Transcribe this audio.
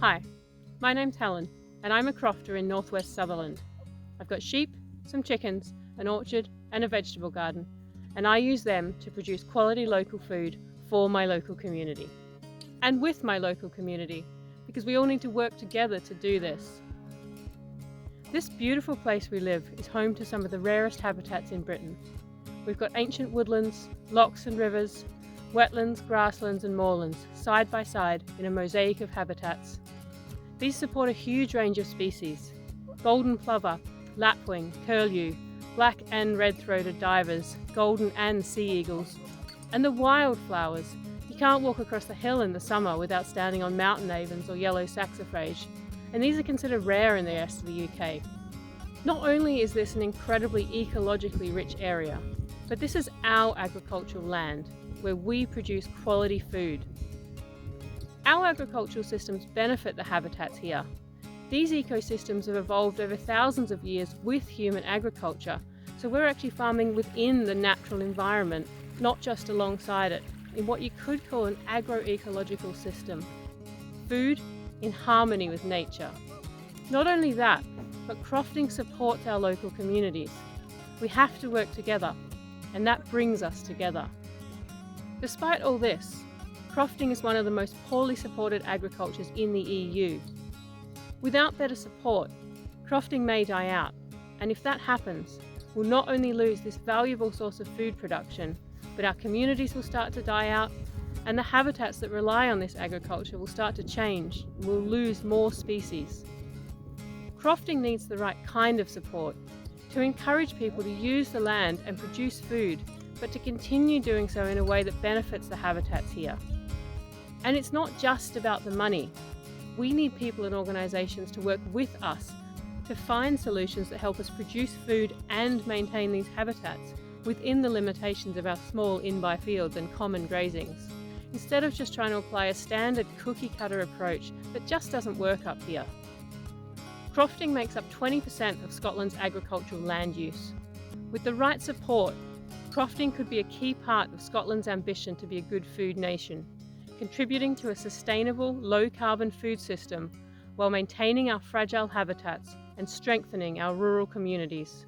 Hi, my name's Helen, and I'm a crofter in northwest Sutherland. I've got sheep, some chickens, an orchard, and a vegetable garden, and I use them to produce quality local food for my local community. And with my local community, because we all need to work together to do this. This beautiful place we live is home to some of the rarest habitats in Britain. We've got ancient woodlands, lochs and rivers, wetlands, grasslands and moorlands, side by side in a mosaic of habitats. These support a huge range of species: golden plover, lapwing, curlew, black and red-throated divers, golden and sea eagles, and the wildflowers. You can't walk across the hill in the summer without standing on mountain avens or yellow saxifrage, and these are considered rare in the rest of the UK. Not only is this an incredibly ecologically rich area, but this is our agricultural land, where we produce quality food. Our agricultural systems benefit the habitats here. These ecosystems have evolved over thousands of years with human agriculture, so we're actually farming within the natural environment, not just alongside it, in what you could call an agroecological system. Food in harmony with nature. Not only that, but crofting supports our local communities. We have to work together, and that brings us together. Despite all this, crofting is one of the most poorly supported agricultures in the EU. Without better support, crofting may die out, and if that happens, we'll not only lose this valuable source of food production, but our communities will start to die out, and the habitats that rely on this agriculture will start to change, and we'll lose more species. Crofting needs the right kind of support to encourage people to use the land and produce food, but to continue doing so in a way that benefits the habitats here. And it's not just about the money. We need people and organisations to work with us to find solutions that help us produce food and maintain these habitats within the limitations of our small in-by fields and common grazings, instead of just trying to apply a standard cookie-cutter approach that just doesn't work up here. Crofting makes up 20% of Scotland's agricultural land use. With the right support, crofting could be a key part of Scotland's ambition to be a good food nation, contributing to a sustainable, low-carbon food system while maintaining our fragile habitats and strengthening our rural communities.